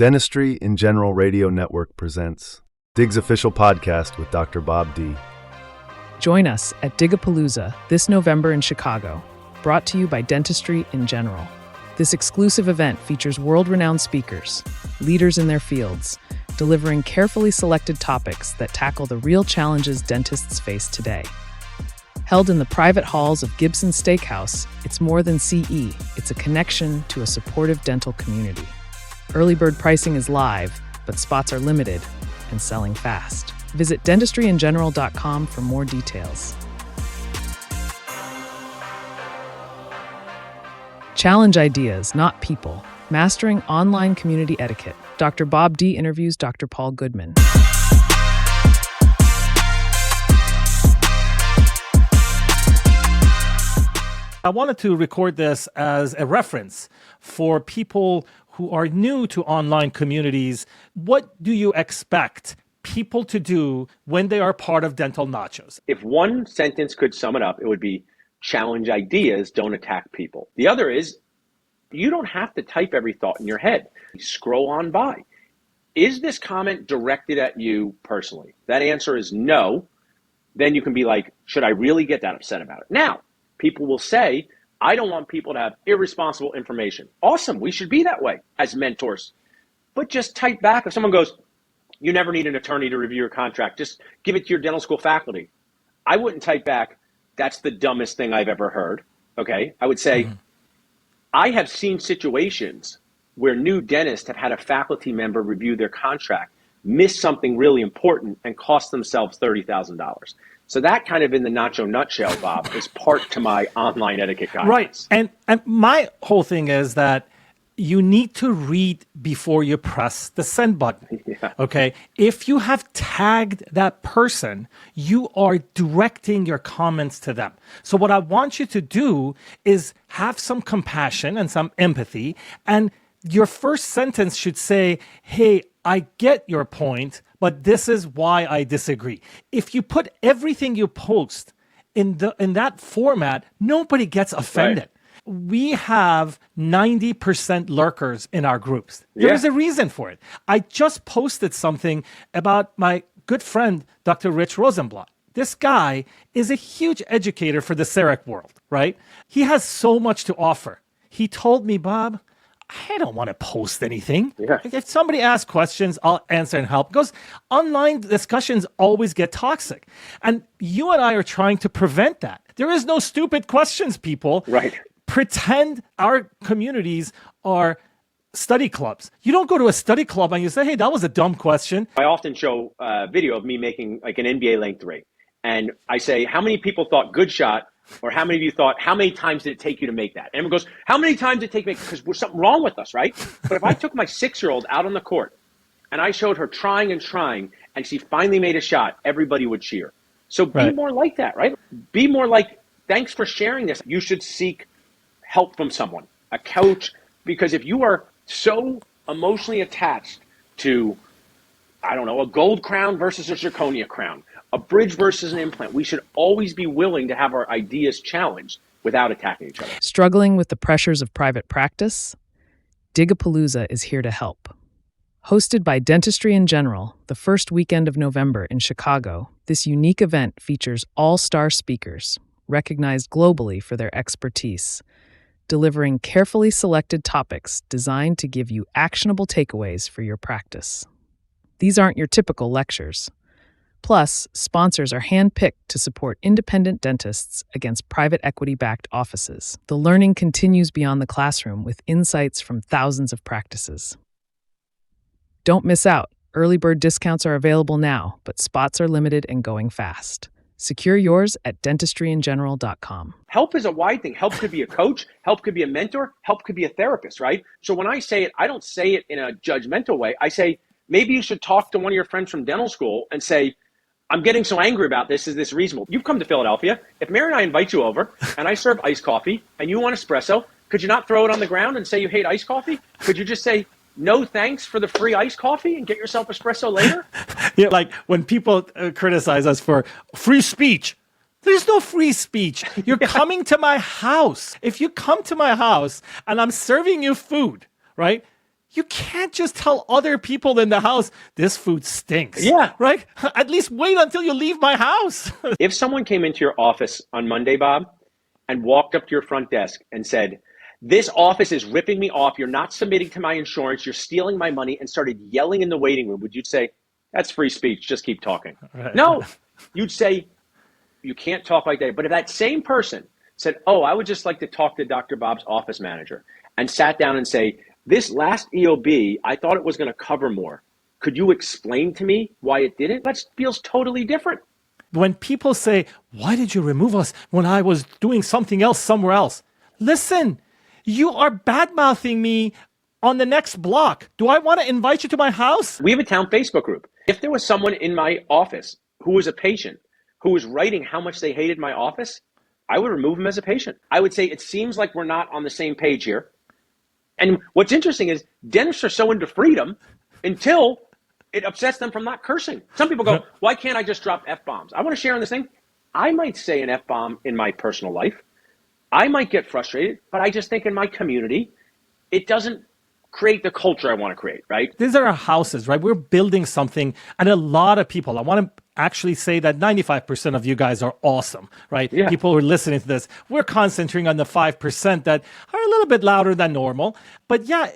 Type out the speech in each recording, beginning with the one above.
Dentistry in General Radio Network presents DIG's official podcast with Dr. Bob D. Join us at Digapalooza this November in Chicago, brought to you by Dentistry in General. This exclusive event features world-renowned speakers, leaders in their fields, delivering carefully selected topics that tackle the real challenges dentists face today. Held in the private halls of Gibson Steakhouse, it's more than CE, it's a connection to a supportive dental community. Early bird pricing is live, but spots are limited and selling fast. Visit dentistryingeneral.com for more details. Challenge ideas, not people. Mastering online community etiquette. Dr. Bob D. interviews Dr. Paul Goodman. I wanted to record this as a reference for people who are new to online communities. What do you expect people to do when they are part of Dental Nachos? If one sentence could sum it up, it would be challenge ideas, don't attack people. The other is you don't have to type every thought in your head. Scroll on by. Is this comment directed at you personally? That answer is no. Then you can be like, should I really get that upset about it? Now, people will say, I don't want people to have irresponsible information. Awesome, we should be that way as mentors. But just type back. If someone goes, you never need an attorney to review your contract, just give it to your dental school faculty. I wouldn't type back, that's the dumbest thing I've ever heard, okay? I would say, I have seen situations where new dentists have had a faculty member review their contract, miss something really important, and cost themselves $30,000. So that kind of in the nacho nutshell, Bob, is part to my online etiquette guidance. Right. And my whole thing is that you need to read before you press the send button. Yeah. Okay. If you have tagged that person, you are directing your comments to them. So what I want you to do is have some compassion and some empathy. And your first sentence should say, hey, I get your point, but this is why I disagree. If you put everything you post in that format, nobody gets offended. Right. We have 90% lurkers in our groups. There's a reason for it. I just posted something about my good friend, Dr. Rich Rosenblatt. This guy is a huge educator for the CEREC world, right? He has so much to offer. He told me, Bob, I don't want to post anything. Yeah. If somebody asks questions, I'll answer and help. Because online discussions always get toxic. And you and I are trying to prevent that. There is no stupid questions, people. Right. Pretend our communities are study clubs. You don't go to a study club and you say, hey, that was a dumb question. I often show a video of me making like an NBA length three. And I say, how many people thought good shot? Or how many of you thought, how many times did it take you to make that? And everyone goes, how many times did it take me? Because there's something wrong with us, right? But if I took my 6-year-old out on the court and I showed her trying and trying, and she finally made a shot, everybody would cheer. So be more like that, right? Be more like, thanks for sharing this. You should seek help from someone, a coach, because if you are so emotionally attached to, I don't know, a gold crown versus a zirconia crown, a bridge versus an implant, we should always be willing to have our ideas challenged without attacking each other. Struggling with the pressures of private practice? Digapalooza is here to help. Hosted by Dentistry in General, the first weekend of November in Chicago, this unique event features all-star speakers, recognized globally for their expertise, delivering carefully selected topics designed to give you actionable takeaways for your practice. These aren't your typical lectures. Plus, sponsors are handpicked to support independent dentists against private equity-backed offices. The learning continues beyond the classroom with insights from thousands of practices. Don't miss out. Early bird discounts are available now, but spots are limited and going fast. Secure yours at dentistryingeneral.com. Help is a wide thing. Help could be a coach. Help could be a mentor. Help could be a therapist, right? So when I say it, I don't say it in a judgmental way. I say, maybe you should talk to one of your friends from dental school and say, I'm getting so angry about this. Is this reasonable? You've come to Philadelphia. If Mary and I invite you over and I serve iced coffee and you want espresso, could you not throw it on the ground and say you hate iced coffee? Could you just say, no thanks for the free iced coffee and get yourself espresso later? Yeah, like when people criticize us for free speech. There's no free speech. You're coming to my house. If you come to my house and I'm serving you food, right? you can't just tell other people in the house, this food stinks. Yeah. Right? At least wait until you leave my house. If someone came into your office on Monday, Bob, and walked up to your front desk and said, this office is ripping me off, you're not submitting to my insurance, you're stealing my money, and started yelling in the waiting room, would you say, that's free speech, just keep talking? Right. No, you'd say, you can't talk like that. But if that same person said, oh, I would just like to talk to Dr. Bob's office manager, and sat down and say, this last EOB, I thought it was going to cover more. Could you explain to me why it didn't? That feels totally different. When people say, why did you remove us when I was doing something else somewhere else? Listen, you are bad-mouthing me on the next block. Do I want to invite you to my house? We have a town Facebook group. If there was someone in my office who was a patient who was writing how much they hated my office, I would remove them as a patient. I would say, it seems like we're not on the same page here. And what's interesting is dentists are so into freedom until it upsets them from not cursing. Some people go, why can't I just drop F-bombs? I want to share on this thing. I might say an F-bomb in my personal life. I might get frustrated, but I just think in my community, it doesn't create the culture I want to create, right? These are our houses, right? We're building something, and a lot of people, I want to actually say that 95% of you guys are awesome, right? Yeah. People who are listening to this, we're concentrating on the 5% that are a little bit louder than normal. But yeah,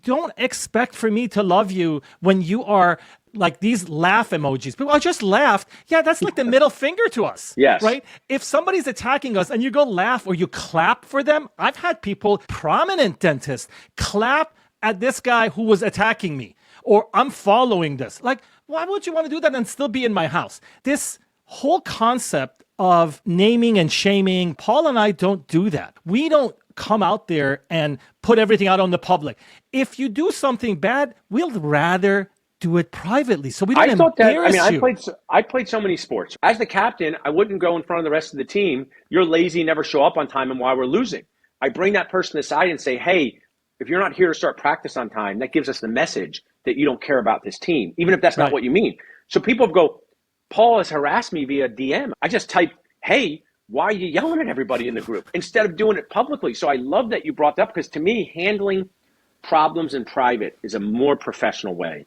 don't expect for me to love you when you are like these laugh emojis. People, I just laughed. Yeah, that's like the middle finger to us. Yes. Right? If somebody's attacking us and you go laugh or you clap for them, I've had people, prominent dentists, clap at this guy who was attacking me, or I'm following this. Like, why would you want to do that and still be in my house? This whole concept of naming and shaming, Paul and I don't do that. We don't come out there and put everything out on the public. If you do something bad, we'll rather do it privately, so we don't embarrass you. I played so many sports. As the captain, I wouldn't go in front of the rest of the team. You're lazy, never show up on time, and why we're losing. I bring that person aside and say, hey, if you're not here to start practice on time, that gives us the message that you don't care about this team, even if that's not what you mean. So people go, Paul has harassed me via DM. I just type, hey, why are you yelling at everybody in the group instead of doing it publicly? So I love that you brought that up, because to me, handling problems in private is a more professional way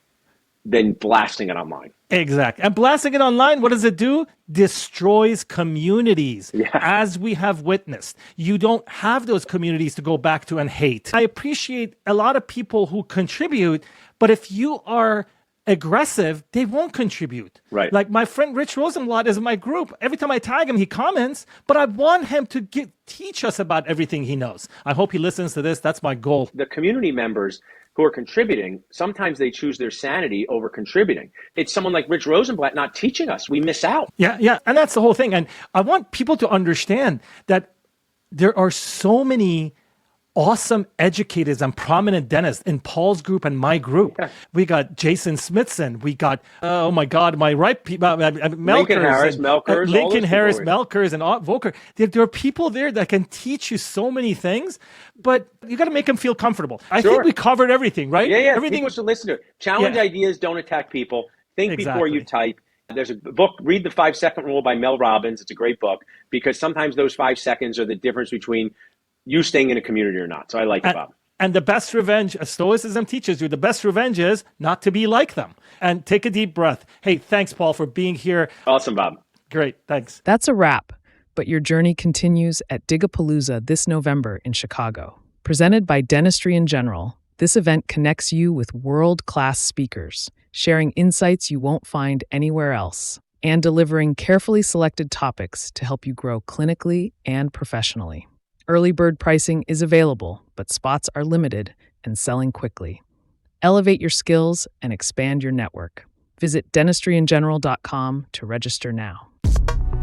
than blasting it online. Exactly. And blasting it online, what does it do? Destroys communities, as we have witnessed. You don't have those communities to go back to and hate. I appreciate a lot of people who contribute, but if you are aggressive, they won't contribute. Right. Like my friend Rich Rosenblatt is in my group. Every time I tag him, he comments, but I want him to teach us about everything he knows. I hope he listens to this. That's my goal. The community members who are contributing, sometimes they choose their sanity over contributing. It's someone like Rich Rosenblatt not teaching us. We miss out. Yeah. And that's the whole thing. And I want people to understand that there are so many awesome educators and prominent dentists in Paul's group and my group. Yeah. We got Jason Smithson. We got, oh my God, my right people, Melkers. Lincoln Harris, Melkers, and Volker. There are people there that can teach you so many things, but you got to make them feel comfortable. I think we covered everything, right? Yeah. Everything. People should listen to it. Challenge ideas, don't attack people. Think before you type. There's a book, Read the 5-Second Rule by Mel Robbins. It's a great book, because sometimes those 5 seconds are the difference between you staying in a community or not. So I like it, Bob. And the best revenge, Stoicism teaches you, the best revenge is not to be like them. And take a deep breath. Hey, thanks, Paul, for being here. Awesome, Bob. Great, thanks. That's a wrap, but your journey continues at Digapalooza this November in Chicago. Presented by Dentistry in General, this event connects you with world-class speakers, sharing insights you won't find anywhere else, and delivering carefully selected topics to help you grow clinically and professionally. Early bird pricing is available, but spots are limited and selling quickly. Elevate your skills and expand your network. Visit dentistryingeneral.com to register now.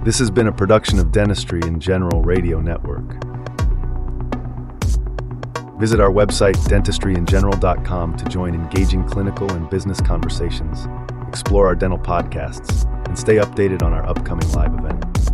This has been a production of Dentistry in General Radio Network. Visit our website, dentistryingeneral.com, to join engaging clinical and business conversations, explore our dental podcasts, and stay updated on our upcoming live event.